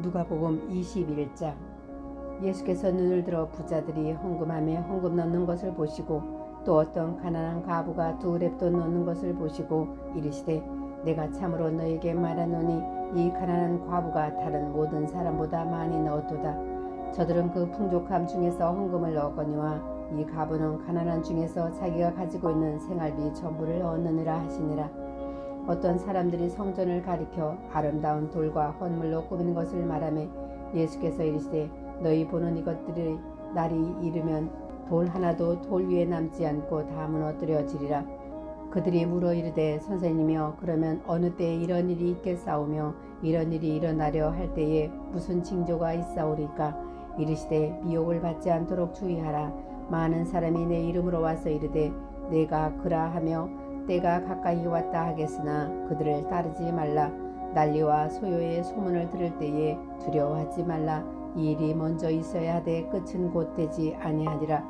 누가복음 21장. 예수께서 눈을 들어 부자들이 헌금함에 헌금 넣는 것을 보시고 또 어떤 가난한 과부가 2렙돈 넣는 것을 보시고 이르시되 내가 참으로 너에게 말하노니 이 가난한 과부가 다른 모든 사람보다 많이 넣었도다. 저들은 그 풍족함 중에서 헌금을 넣었거니와 이 과부는 가난한 중에서 자기가 가지고 있는 생활비 전부를 얻느니라 하시니라. 어떤 사람들이 성전을 가리켜 아름다운 돌과 헌물로 꾸미는 것을 말하며 예수께서 이르시되 너희 보는 이것들이 날이 이르면 돌 하나도 돌 위에 남지 않고 다 무너뜨려지리라. 그들이 물어 이르되 선생님이여 그러면 어느 때에 이런 일이 있겠사오며 이런 일이 일어나려 할 때에 무슨 징조가 있사오리까? 이르시되 미혹을 받지 않도록 주의하라. 많은 사람이 내 이름으로 와서 이르되 내가 그라하며 때가 가까이 왔다 하겠으나 그들을 따르지 말라. 난리와 소요의 소문을 들을 때에 두려워하지 말라. 이 일이 먼저 있어야 하되 끝은 곧 되지 아니하리라.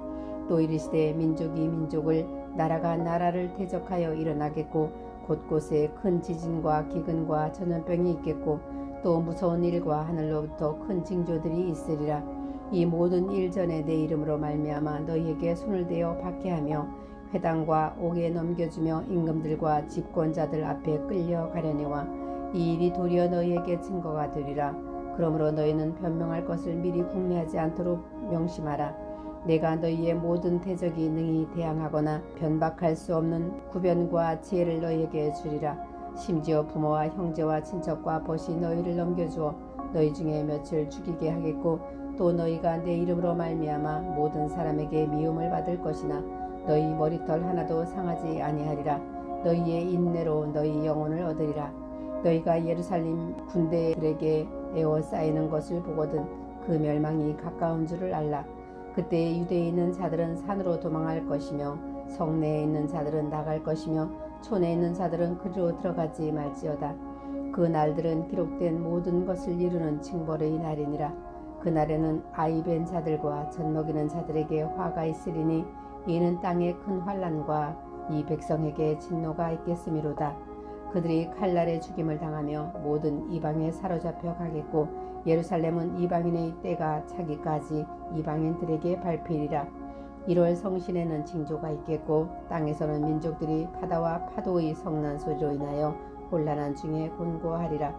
또 이르시되 민족이 민족을 나라가 나라를 대적하여 일어나겠고 곳곳에 큰 지진과 기근과 전염병이 있겠고 또 무서운 일과 하늘로부터 큰 징조들이 있으리라. 이 모든 일 전에 내 이름으로 말미암아 너희에게 손을 대어 박해하며 회당과 옥에 넘겨주며 임금들과 집권자들 앞에 끌려가려니와 이 일이 도리어 너희에게 증거가 되리라. 그러므로 너희는 변명할 것을 미리 궁리하지 않도록 명심하라. 내가 너희의 모든 대적이 능히 대항하거나 변박할 수 없는 구변과 지혜를 너희에게 주리라. 심지어 부모와 형제와 친척과 벗이 너희를 넘겨주어 너희 중에 몇을 죽이게 하겠고 또 너희가 내 이름으로 말미암아 모든 사람에게 미움을 받을 것이나 너희 머리털 하나도 상하지 아니하리라. 너희의 인내로 너희 영혼을 얻으리라. 너희가 예루살렘 군대들에게 에워싸이는 것을 보거든 그 멸망이 가까운 줄을 알라. 그때 유대에 있는 자들은 산으로 도망할 것이며 성내에 있는 자들은 나갈 것이며 촌에 있는 자들은 그리로 들어가지 말지어다. 그 날들은 기록된 모든 것을 이루는 징벌의 날이니라. 그날에는 아이 벤 자들과 젖먹이는 자들에게 화가 있으리니 이는 땅에 큰 환난과 이 백성에게 진노가 있겠음이로다. 그들이 칼날에 죽임을 당하며 모든 이방에 사로잡혀 가겠고 예루살렘은 이방인의 때가 차기까지 이방인들에게 밟히리라. 1월 성신에는 징조가 있겠고 땅에서는 민족들이 바다와 파도의 성난 소리로 인하여 곤란한 중에 곤고하리라.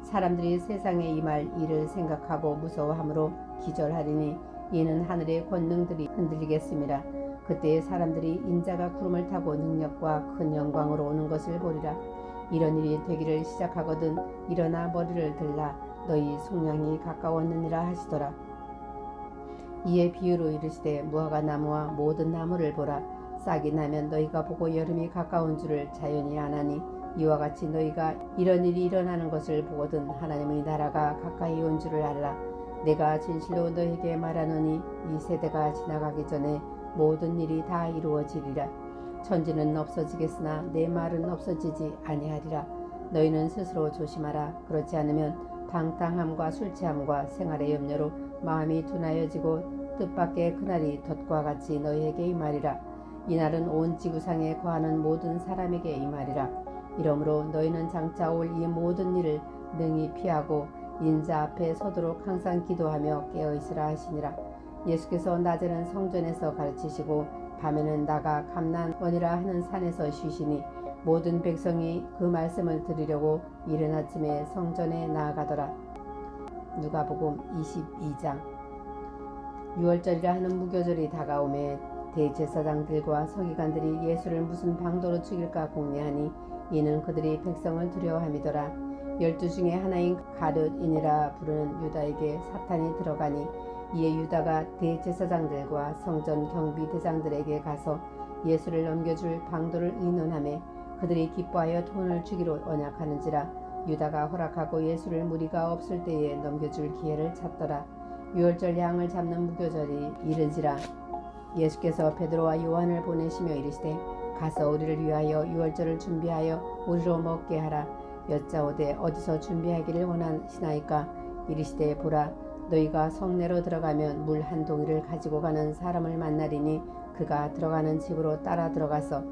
사람들이 세상에 임할 일을 생각하고 무서워함으로 기절하리니 이는 하늘의 권능들이 흔들리겠음이라. 그때 사람들이 인자가 구름을 타고 능력과 큰 영광으로 오는 것을 보리라. 이런 일이 되기를 시작하거든 일어나 머리를 들라. 너희 속량이 가까웠느니라 하시더라. 이에 비유로 이르시되 무화과 나무와 모든 나무를 보라. 싹이 나면 너희가 보고 여름이 가까운 줄을 자연히 아나니 이와 같이 너희가 이런 일이 일어나는 것을 보거든 하나님의 나라가 가까이 온 줄을 알라. 내가 진실로 너희에게 말하노니 이 세대가 지나가기 전에 모든 일이 다 이루어지리라. 천지는 없어지겠으나 내 말은 없어지지 아니하리라. 너희는 스스로 조심하라. 그렇지 않으면 방탕함과 술 취함과 생활의 염려로 마음이 둔하여지고 뜻밖의 그날이 덫과 같이 너희에게 임하리라. 이날은 온 지구상에 거하는 모든 사람에게 임하리라. 이러므로 너희는 장차 올 이 모든 일을 능히 피하고 인자 앞에 서도록 항상 기도하며 깨어있으라 하시니라. 예수께서 낮에는 성전에서 가르치시고 밤에는 나가 감난원이라 하는 산에서 쉬시니 모든 백성이 그 말씀을 들으려고 이른 아침에 성전에 나아가더라. 누가복음 22장. 유월절이라 하는 무교절이 다가오매 대제사장들과 서기관들이 예수를 무슨 방도로 죽일까 궁리하니 이는 그들이 백성을 두려워함이더라. 12 중에 하나인 가룟인이라 부르는 유다에게 사탄이 들어가니 이에 유다가 대제사장들과 성전 경비대장들에게 가서 예수를 넘겨줄 방도를 의논하매 그들이 기뻐하여 돈을 주기로 언약하는지라. 유다가 허락하고 예수를 무리가 없을 때에 넘겨줄 기회를 찾더라. 유월절 양을 잡는 무교절이 이른지라. 예수께서 베드로와 요한을 보내시며 이르시되 가서 우리를 위하여 유월절을 준비하여 우리로 먹게 하라. 여짜오되 어디서 준비하기를 원하시나이까? 이르시되 보라 너희가 성내로 들어가면 물 한 동이를 가지고 가는 사람을 만나리니 그가 들어가는 집으로 따라 들어가서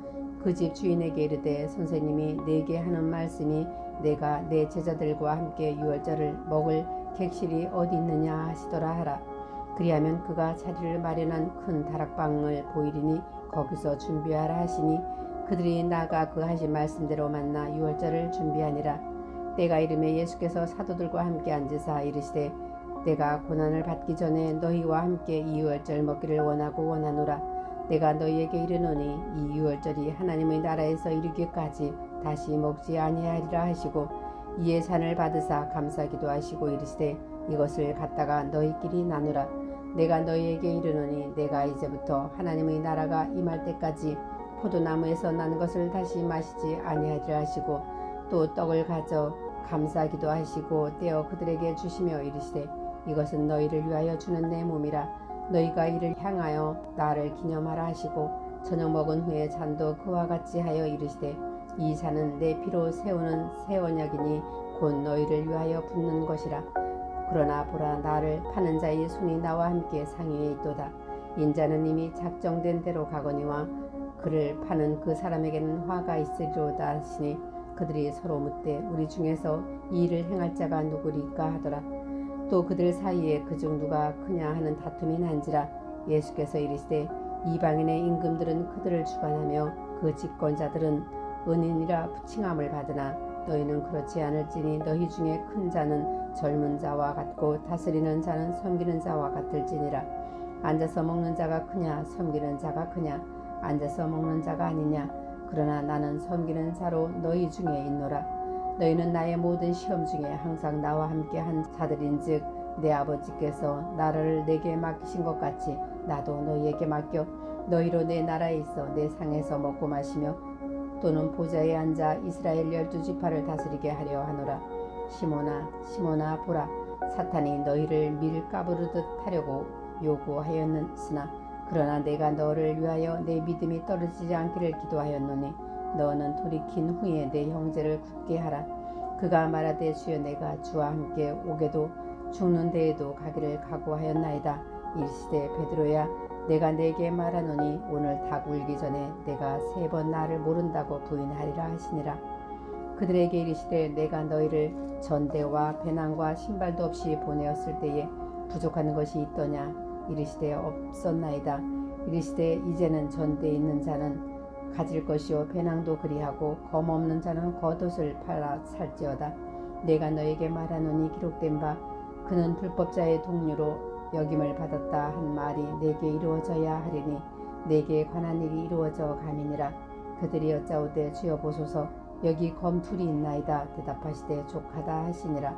그 집 주인에게 이르되 선생님이 내게 하는 말씀이 내가 내 제자들과 함께 유월절을 먹을 객실이 어디 있느냐 하시더라 하라. 그리하면 그가 자리를 마련한 큰 다락방을 보이리니 거기서 준비하라 하시니 그들이 나가 그 하신 말씀대로 만나 유월절을 준비하니라. 때가 이름에 예수께서 사도들과 함께 앉으사 이르시되 내가 고난을 받기 전에 너희와 함께 이 유월절 먹기를 원하노라. 내가 너희에게 이르노니 이 유월절이 하나님의 나라에서 이르기까지 다시 먹지 아니하리라 하시고 이에 잔을 받으사 감사기도 하시고 이르시되 이것을 갖다가 너희끼리 나누라. 내가 너희에게 이르노니 내가 이제부터 하나님의 나라가 임할 때까지 포도나무에서 난 것을 다시 마시지 아니하리라 하시고 또 떡을 가져 감사기도 하시고 떼어 그들에게 주시며 이르시되 이것은 너희를 위하여 주는 내 몸이라. 너희가 이를 향하여 나를 기념하라 하시고 저녁 먹은 후에 잔도 그와 같이 하여 이르시되 이 잔은 내 피로 세우는 새 언약이니 곧 너희를 위하여 붓는 것이라. 그러나 보라 나를 파는 자의 손이 나와 함께 상위에 있도다. 인자는 이미 작정된 대로 가거니와 그를 파는 그 사람에게는 화가 있으리로다 하시니 그들이 서로 묻되 우리 중에서 이 일을 행할 자가 누구리까 하더라. 또 그들 사이에 그중 누가 크냐 하는 다툼이 난지라. 예수께서 이르시되 이방인의 임금들은 그들을 주관하며 그 집권자들은 은인이라 칭함을 받으나 너희는 그렇지 않을지니 너희 중에 큰 자는 젊은 자와 같고 다스리는 자는 섬기는 자와 같을지니라. 앉아서 먹는 자가 크냐 섬기는 자가 크냐. 앉아서 먹는 자가 아니냐. 그러나 나는 섬기는 자로 너희 중에 있노라. 너희는 나의 모든 시험 중에 항상 나와 함께 한 자들인즉 내 아버지께서 나라를 내게 맡기신 것 같이 나도 너희에게 맡겨 너희로 내 나라에 있어 내 상에서 먹고 마시며 또는 보좌에 앉아 이스라엘 12지파를 다스리게 하려 하노라. 시몬아 보라 사탄이 너희를 밀 까부르듯 하려고 요구하였으나 그러나 내가 너를 위하여 내 믿음이 떨어지지 않기를 기도하였노니 너는 돌이킨 후에 내 형제를 굳게 하라. 그가 말하되 주여 내가 주와 함께 오게도 죽는 데에도 가기를 각오하였나이다. 이르시되 베드로야 내가 내게 말하노니 오늘 닭 울기 전에 내가 3번 나를 모른다고 부인하리라 하시니라. 그들에게 이르시되 내가 너희를 전대와 배낭과 신발도 없이 보내었을 때에 부족한 것이 있더냐. 이르시되 없었나이다. 이르시되 이제는 전대에 있는 자는 가질 것이요 배낭도 그리하고 검 없는 자는 겉옷을 팔아 살지어다. 내가 너에게 말하노니 기록된 바 그는 불법자의 동류로 여김을 받았다 한 말이 내게 이루어져야 하리니 내게 관한 일이 이루어져 가미니라. 그들이 여짜오되 주여 보소서 여기 검 둘이 있나이다. 대답하시되 족하다 하시니라.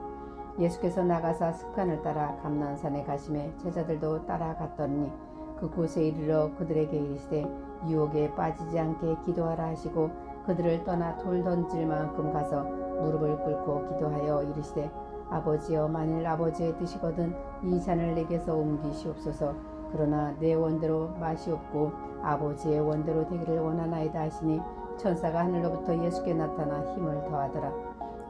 예수께서 나가사 습관을 따라 감난산에 가심에 제자들도 따라갔더니 그곳에 이르러 그들에게 이르시되 유혹에 빠지지 않게 기도하라 하시고 그들을 떠나 돌 던질 만큼 가서 무릎을 꿇고 기도하여 이르시되 아버지여 만일 아버지의 뜻이거든 이 잔을 내게서 옮기시옵소서. 그러나 내 원대로 마시옵고 아버지의 원대로 되기를 원하나이다 하시니 천사가 하늘로부터 예수께 나타나 힘을 더하더라.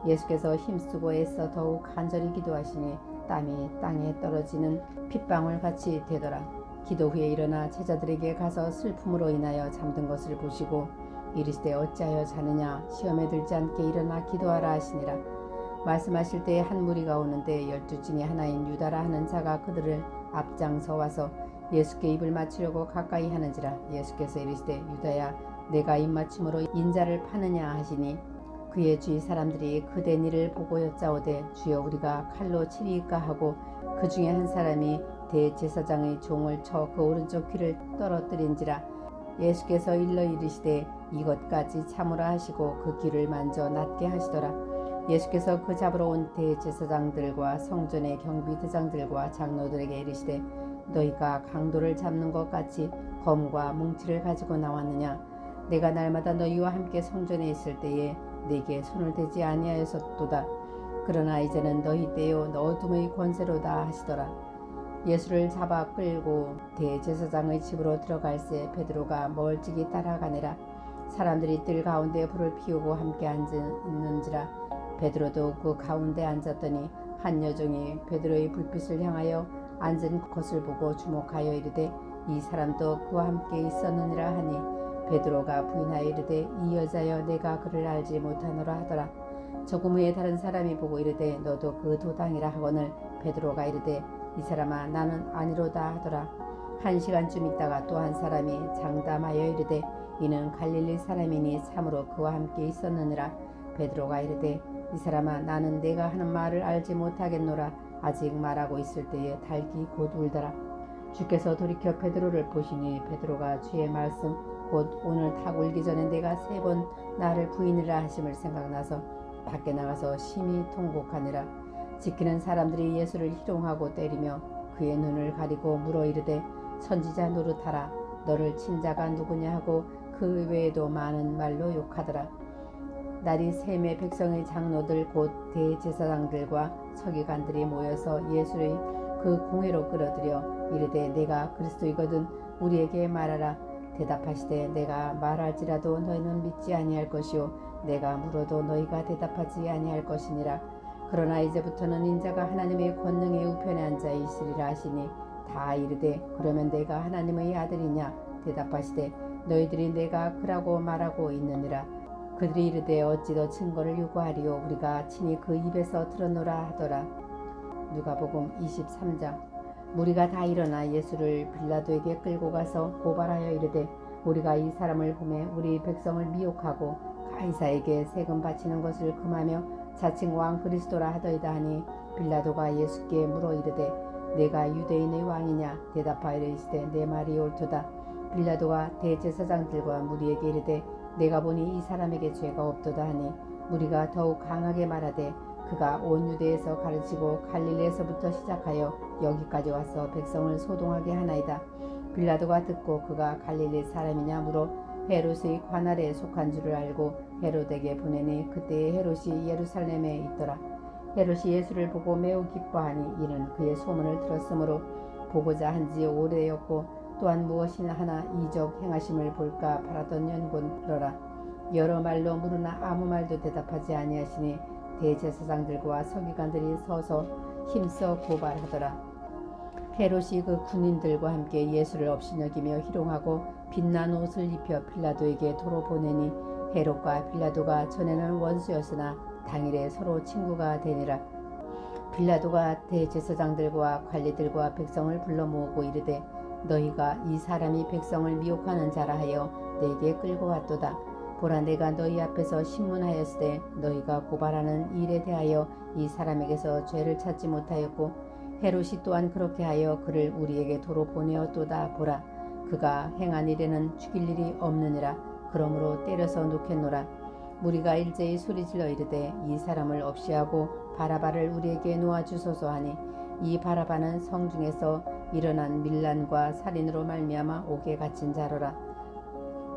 예수께서 힘쓰고 애써 더욱 간절히 기도하시니 땀이 땅에 떨어지는 핏방울 같이 되더라. 기도 후에 일어나 제자들에게 가서 슬픔으로 인하여 잠든 것을 보시고 이르시되 어찌하여 자느냐. 시험에 들지 않게 일어나 기도하라 하시니라. 말씀하실 때에 한 무리가 오는데 12 중에 하나인 유다라 하는 자가 그들을 앞장서 와서 예수께 입을 맞추려고 가까이 하는지라. 예수께서 이르시되 유다야 내가 입맞춤으로 인자를 파느냐 하시니 그의 주위 사람들이 그된 일을 보고 여짜오되 주여 우리가 칼로 치리이까 하고 그 중에 한 사람이 대제사장의 종을 쳐 그 오른쪽 귀를 떨어뜨린지라. 예수께서 일러 이르시되 이것까지 참으라 하시고 그 귀를 만져 낫게 하시더라. 예수께서 그 잡으러 온 대제사장들과 성전의 경비대장들과 장로들에게 이르시되 너희가 강도를 잡는 것 같이 검과 뭉치를 가지고 나왔느냐. 내가 날마다 너희와 함께 성전에 있을 때에 내게 손을 대지 아니하였었도다. 그러나 이제는 너희 때요 어둠의 권세로다 하시더라. 예수를 잡아 끌고 대제사장의 집으로 들어갈새 베드로가 멀찍이 따라가니라. 사람들이 뜰 가운데 불을 피우고 함께 앉은지라. 베드로도 그 가운데 앉았더니 한 여종이 베드로의 불빛을 향하여 앉은 것을 보고 주목하여 이르되 이 사람도 그와 함께 있었느니라 하니 베드로가 부인하여 이르되 이 여자여 내가 그를 알지 못하노라 하더라. 조금 후에 다른 사람이 보고 이르되 너도 그 도당이라 하거늘 베드로가 이르되 이 사람아 나는 아니로다 하더라. 1시간쯤 있다가 또 한 사람이 장담하여 이르되 이는 갈릴리 사람이니 참으로 그와 함께 있었느니라. 베드로가 이르되 이 사람아 나는 내가 하는 말을 알지 못하겠노라. 아직 말하고 있을 때에 닭이 곧 울더라. 주께서 돌이켜 베드로를 보시니 베드로가 주의 말씀 곧 오늘 닭 울기 전에 내가 3번 나를 부인이라 하심을 생각나서 밖에 나가서 심히 통곡하니라. 지키는 사람들이 예수를 희롱하고 때리며 그의 눈을 가리고 물어 이르되 선지자 노릇하라. 너를 친 자가 누구냐 하고 그 외에도 많은 말로 욕하더라. 날이 샘에 백성의 장로들 곧 대제사장들과 서기관들이 모여서 예수를 그 공회로 끌어들여 이르되 내가 그리스도이거든 우리에게 말하라. 대답하시되 내가 말할지라도 너희는 믿지 아니할 것이요 내가 물어도 너희가 대답하지 아니할 것이니라. 그러나 이제부터는 인자가 하나님의 권능의 우편에 앉아 있으리라 하시니 다 이르되 그러면 내가 하나님의 아들이냐. 대답하시되 너희들이 내가 그라고 말하고 있느니라. 그들이 이르되 어찌 더 증거를 요구하리요 우리가 친히 그 입에서 들었노라 하더라. 누가복음 23장. 무리가 다 일어나 예수를 빌라도에게 끌고 가서 고발하여 이르되 우리가 이 사람을 보매 우리 백성을 미혹하고 가이사에게 세금 바치는 것을 금하며 자칭 왕 그리스도라 하더이다 하니 빌라도가 예수께 물어 이르되 내가 유대인의 왕이냐. 대답하여 이르시되 내 말이 옳도다. 빌라도가 대제사장들과 무리에게 이르되 내가 보니 이 사람에게 죄가 없도다 하니 무리가 더욱 강하게 말하되 그가 온 유대에서 가르치고 갈릴리에서부터 시작하여 여기까지 와서 백성을 소동하게 하나이다. 빌라도가 듣고 그가 갈릴리 사람이냐 물어 헤롯의 관할에 속한 줄을 알고 헤롯에게 보내니 그때에 헤롯이 예루살렘에 있더라. 헤롯이 예수를 보고 매우 기뻐하니 이는 그의 소문을 들었으므로 보고자 한지 오래였고 또한 무엇이나 하나 이적 행하심을 볼까 바라던 연고더라. 여러 말로 물으나 아무 말도 대답하지 아니하시니 대제사장들과 서기관들이 서서 힘써 고발하더라. 헤롯이 그 군인들과 함께 예수를 업신여기며 희롱하고 빛난 옷을 입혀 빌라도에게 도로 보내니 헤롯과 빌라도가 전에는 원수였으나 당일에 서로 친구가 되니라. 빌라도가 대제사장들과 관리들과 백성을 불러 모으고 이르되 너희가 이 사람이 백성을 미혹하는 자라 하여 내게 끌고 왔도다. 보라 내가 너희 앞에서 신문하였으되 너희가 고발하는 일에 대하여 이 사람에게서 죄를 찾지 못하였고 헤롯이 또한 그렇게 하여 그를 우리에게 도로 보내었도다. 보라 그가 행한 일에는 죽일 일이 없느니라. 그러므로 때려서 놓겠노라. 무리가 일제히 소리질러 이르되 이 사람을 없이하고 바라바를 우리에게 놓아주소서 하니 이 바라바는 성중에서 일어난 밀란과 살인으로 말미암아 옥에 갇힌 자로라.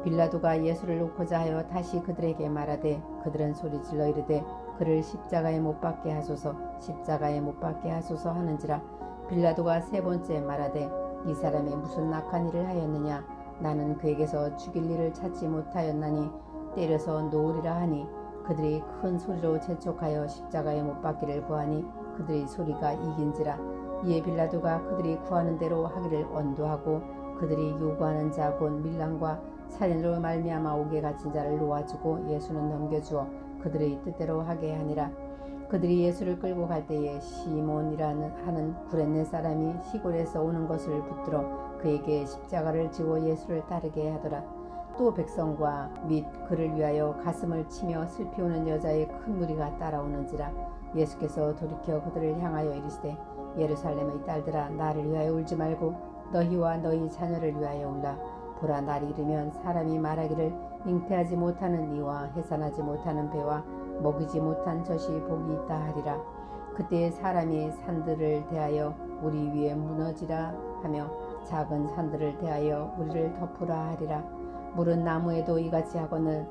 빌라도가 예수를 놓고자 하여 다시 그들에게 말하되 그들은 소리질러 이르되 그를 십자가에 못 박게 하소서 십자가에 못 박게 하소서 하는지라. 빌라도가 3번째 말하되 이 사람이 무슨 악한 일을 하였느냐. 나는 그에게서 죽일 일을 찾지 못하였나니 때려서 놓으리라 하니 그들이 큰 소리로 재촉하여 십자가에 못 박기를 구하니 그들의 소리가 이긴지라. 이에 빌라도가 그들이 구하는 대로 하기를 언도하고 그들이 요구하는 자 곧 밀란과 살인으로 말미암아 옥에 갇힌 자를 놓아주고 예수는 넘겨주어 그들의 뜻대로 하게 하니라. 그들이 예수를 끌고 갈 때에 시몬이라는 하는 구레네 사람이 시골에서 오는 것을 붙들어 그에게 십자가를 지고 예수를 따르게 하더라. 또 백성과 및 그를 위하여 가슴을 치며 슬피 우는 여자의 큰 무리가 따라오는지라. 예수께서 돌이켜 그들을 향하여 이르시되 예루살렘의 딸들아 나를 위하여 울지 말고 너희와 너희 자녀를 위하여 울라. 보라 날이 이르면 사람이 말하기를 잉태하지 못하는 이와 해산하지 못하는 배와 먹이지 못한 젖이 복이 있다 하리라. 그때 사람이 산들을 대하여 우리 위에 무너지라 하며 작은 산들을 대하여 우리를 덮으라 하리라. 물은 나무에도 이같이 하거늘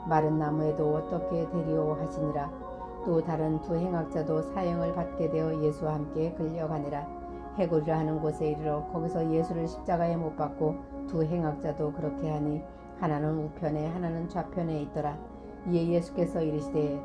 마른 나무에도 어떻게 되리오 하시니라. 또 다른 2 행악자도 사형을 받게 되어 예수와 함께 끌려가니라. 해골이라 하는 곳에 이르러 거기서 예수를 십자가에 못 박고 2 행악자도 그렇게 하니 하나는 우편에 하나는 좌편에 있더라. 이에 예수께서 이르시되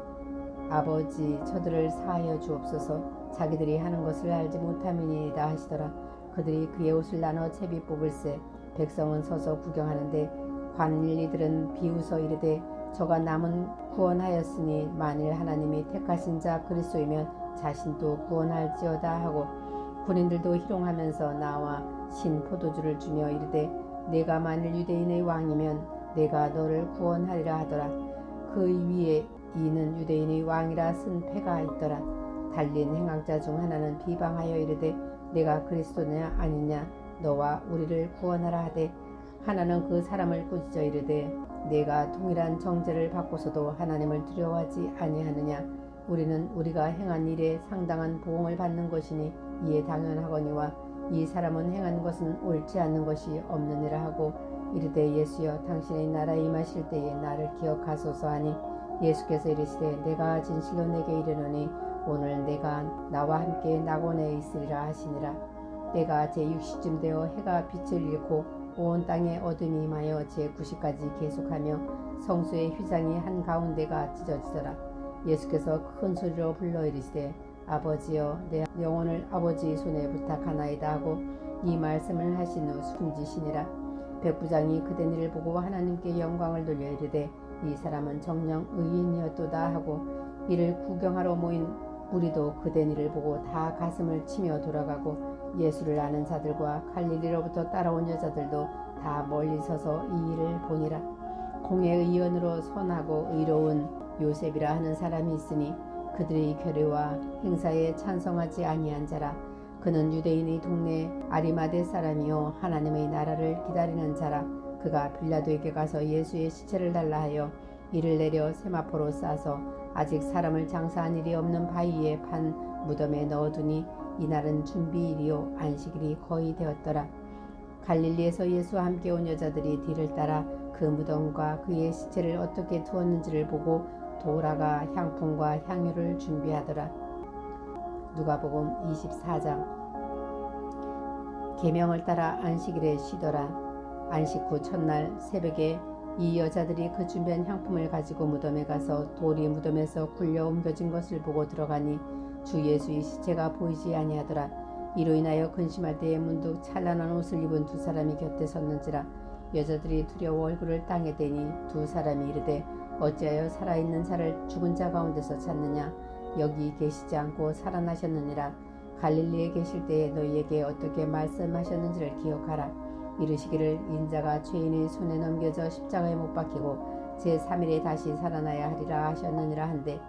아버지 저들을 사하여 주옵소서 자기들이 하는 것을 알지 못함이니이다 하시더라. 그들이 그의 옷을 나눠 채비 뽑을새 백성은 서서 구경하는데 관리들은 비웃어 이르되 저가 남은 구원하였으니 만일 하나님이 택하신 자 그리스도이면 자신도 구원할지어다 하고 군인들도 희롱하면서 나와 신 포도주를 주며 이르되 내가 만일 유대인의 왕이면 내가 너를 구원하리라 하더라. 그 위에 이는 유대인의 왕이라 쓴 패가 있더라. 달린 행악자 중 하나는 비방하여 이르되 내가 그리스도냐 아니냐 너와 우리를 구원하라 하되 하나는 그 사람을 꾸짖어 이르되 내가 동일한 정죄를 받고서도 하나님을 두려워하지 아니하느냐 우리는 우리가 행한 일에 상당한 보응을 받는 것이니 이에 당연하거니와 이 사람은 행한 것은 옳지 않는 것이 없느니라 하고 이르되 예수여 당신의 나라에 임하실 때에 나를 기억하소서 하니 예수께서 이르시되 내가 진실로 내게 이르노니 오늘 내가 나와 함께 낙원에 있으리라 하시니라. 때가 제60쯤 되어 해가 빛을 잃고 온 땅에 어둠이 임하여 제90까지 계속하며 성수의 휘장이 한가운데가 찢어지더라. 예수께서 큰 소리로 불러 이르시되 아버지여 내 영혼을 아버지 손에 부탁하나이다 하고 이 말씀을 하신 후 숨지시니라. 백부장이 그된 일을 보고 하나님께 영광을 돌려 이르되 이 사람은 정녕 의인이었도다 하고 이를 구경하러 모인 무리도 그된 일을 보고 다 가슴을 치며 돌아가고 예수를 아는 자들과 갈릴리로부터 따라온 여자들도 다 멀리 서서 이 일을 보니라. 공의 의원으로 선하고 의로운 요셉이라 하는 사람이 있으니 그들의 결의와 행사에 찬성하지 아니한 자라. 그는 유대인의 동네 아리마대 사람이요 하나님의 나라를 기다리는 자라. 그가 빌라도에게 가서 예수의 시체를 달라 하여 이를 내려 세마포로 싸서 아직 사람을 장사한 일이 없는 바위에 판 무덤에 넣어두니 이날은 준비일이요 안식일이 거의 되었더라. 갈릴리에서 예수와 함께 온 여자들이 뒤를 따라 그 무덤과 그의 시체를 어떻게 두었는지를 보고 돌아가 향품과 향유를 준비하더라. 누가복음 24장. 계명을 따라 안식일에 쉬더라. 안식 후 첫날 새벽에 이 여자들이 그 준비한 향품을 가지고 무덤에 가서 돌이 무덤에서 굴려 옮겨진 것을 보고 들어가니 주 예수의 시체가 보이지 아니하더라. 이로 인하여 근심할 때에 문득 찬란한 옷을 입은 두 사람이 곁에 섰는지라. 여자들이 두려워 얼굴을 땅에 대니 두 사람이 이르되 어찌하여 살아있는 자를 죽은 자 가운데서 찾느냐. 여기 계시지 않고 살아나셨느니라. 갈릴리에 계실 때에 너희에게 어떻게 말씀하셨는지를 기억하라. 이르시기를 인자가 죄인의 손에 넘겨져 십자가에 못 박히고 제3일에 다시 살아나야 하리라 하셨느니라 한데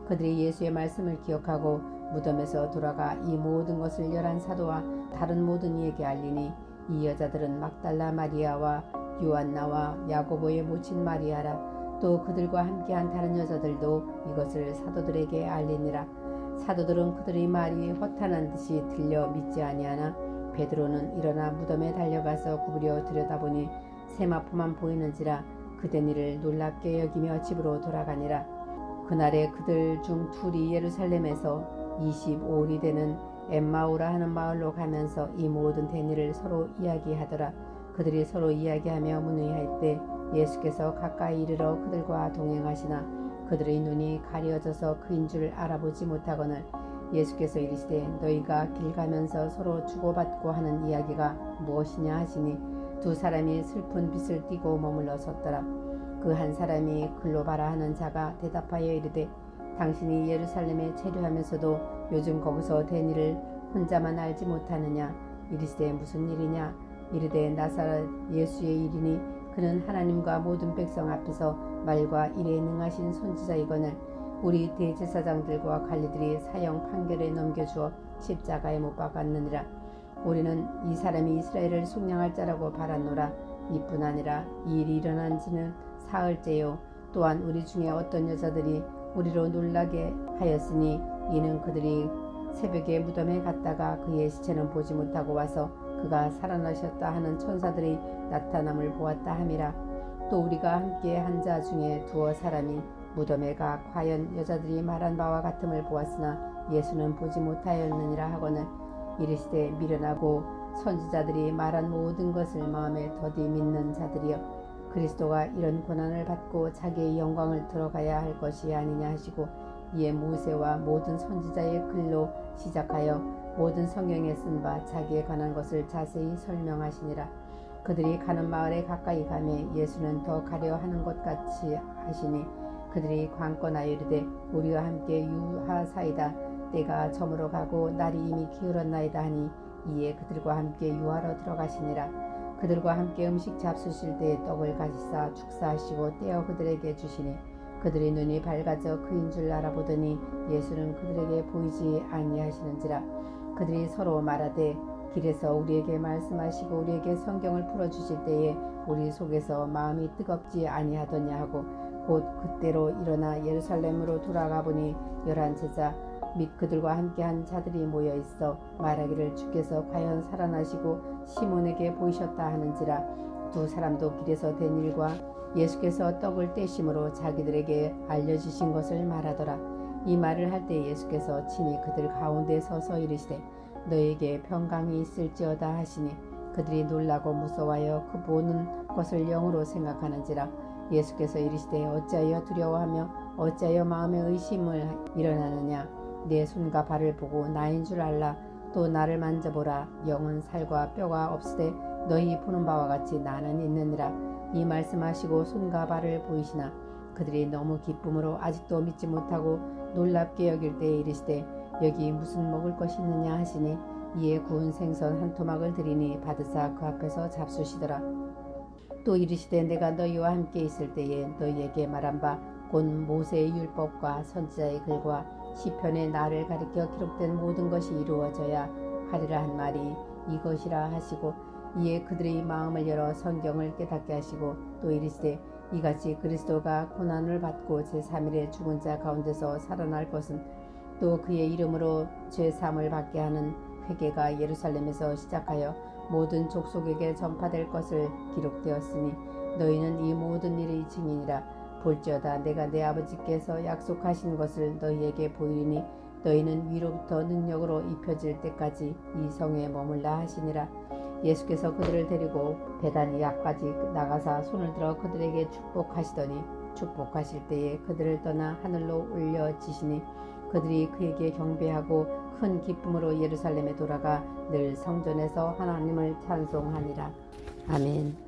그들이 예수의 말씀을 기억하고 무덤에서 돌아가 이 모든 것을 11사도와 다른 모든 이에게 알리니 이 여자들은 막달라 마리아와 요한나와 야고보의 모친 마리아라. 또 그들과 함께한 다른 여자들도 이것을 사도들에게 알리니라. 사도들은 그들의 말이 허탄한 듯이 들려 믿지 아니하나 베드로는 일어나 무덤에 달려가서 구부려 들여다보니 세마포만 보이는지라. 그된 일을 놀랍게 여기며 집으로 돌아가니라. 그날에 그들 중 둘이 예루살렘에서 25일이 되는 엠마오라 하는 마을로 가면서 이 모든 된 일을 서로 이야기하더라. 그들이 서로 이야기하며 문의할 때 예수께서 가까이 이르러 그들과 동행하시나 그들의 눈이 가려져서 그인 줄 알아보지 못하거늘 예수께서 이르시되 너희가 길 가면서 서로 주고받고 하는 이야기가 무엇이냐 하시니 두 사람이 슬픈 빛을 띠고 머물러 섰더라. 그 한 사람이 글로바라 하는 자가 대답하여 이르되 당신이 예루살렘에 체류하면서도 요즘 거기서 된 일을 혼자만 알지 못하느냐. 이르시되 무슨 일이냐. 이르되 나사렛 예수의 일이니 그는 하나님과 모든 백성 앞에서 말과 일에 능하신 선지자이거늘 우리 대제사장들과 관리들이 사형 판결에 넘겨주어 십자가에 못 박았느니라. 우리는 이 사람이 이스라엘을 속량할 자라고 바랐노라. 이뿐 아니라 이 일이 일어난 지는 사흘째요. 또한 우리 중에 어떤 여자들이 우리로 놀라게 하였으니 이는 그들이 새벽에 무덤에 갔다가 그의 시체는 보지 못하고 와서 그가 살아나셨다 하는 천사들이 나타남을 보았다 함이라. 또 우리가 함께 한 자 중에 두어 사람이 무덤에 가 과연 여자들이 말한 바와 같음을 보았으나 예수는 보지 못하였느니라 하거늘 이르시되 미련하고 선지자들이 말한 모든 것을 마음에 더디 믿는 자들이여 그리스도가 이런 고난을 받고 자기의 영광을 들어가야 할 것이 아니냐 하시고 이에 모세와 모든 선지자의 글로 시작하여 모든 성경에 쓴 바 자기에 관한 것을 자세히 설명하시니라. 그들이 가는 마을에 가까이 가매 예수는 더 가려 하는 것 같이 하시니 그들이 관건하여 이르되 우리와 함께 유하사이다. 때가 저물어 가고 날이 이미 기울었나이다 하니 이에 그들과 함께 유하러 들어가시니라. 그들과 함께 음식 잡수실 때에 떡을 가지사 축사하시고 떼어 그들에게 주시니 그들의 눈이 밝아져 그인 줄 알아보더니 예수는 그들에게 보이지 아니하시는지라. 그들이 서로 말하되 길에서 우리에게 말씀하시고 우리에게 성경을 풀어주실 때에 우리 속에서 마음이 뜨겁지 아니하더냐 하고 곧 그때로 일어나 예루살렘으로 돌아가 보니 11제자 및 그들과 함께한 자들이 모여 있어 말하기를 주께서 과연 살아나시고 시몬에게 보이셨다 하는지라. 두 사람도 길에서 된 일과 예수께서 떡을 떼심으로 자기들에게 알려주신 것을 말하더라. 이 말을 할 때 예수께서 친히 그들 가운데 서서 이르시되 너에게 평강이 있을지어다 하시니 그들이 놀라고 무서워하여 그 보는 것을 영으로 생각하는지라. 예수께서 이르시되 어찌하여 두려워하며 어찌하여 마음에 의심을 일어나느냐. 내 손과 발을 보고 나인 줄 알라. 또 나를 만져보라. 영은 살과 뼈가 없으되 너희 보는 바와 같이 나는 있느니라. 이 말씀하시고 손과 발을 보이시나 그들이 너무 기쁨으로 아직도 믿지 못하고 놀랍게 여길 때에 이르시되 여기 무슨 먹을 것이 있느냐 하시니 이에 구운 생선 한 토막을 드리니 받으사 그 앞에서 잡수시더라. 또 이르시되 내가 너희와 함께 있을 때에 너희에게 말한 바 곧 모세의 율법과 선지자의 글과 시편의 나를 가리켜 기록된 모든 것이 이루어져야 하리라 한 말이 이것이라 하시고 이에 그들의 마음을 열어 성경을 깨닫게 하시고 또 이르시되 이같이 그리스도가 고난을 받고 제3일에 죽은 자 가운데서 살아날 것은 또 그의 이름으로 죄사함을 받게 하는 회개가 예루살렘에서 시작하여 모든 족속에게 전파될 것을 기록되었으니 너희는 이 모든 일의 증인이라. 볼지어다 내가 내 아버지께서 약속하신 것을 너희에게 보이리니 너희는 위로부터 능력으로 입혀질 때까지 이 성에 머물라 하시니라. 예수께서 그들을 데리고 베다니아까지 나가사 손을 들어 그들에게 축복하시더니 축복하실 때에 그들을 떠나 하늘로 올려지시니 그들이 그에게 경배하고 큰 기쁨으로 예루살렘에 돌아가 늘 성전에서 하나님을 찬송하니라. 아멘.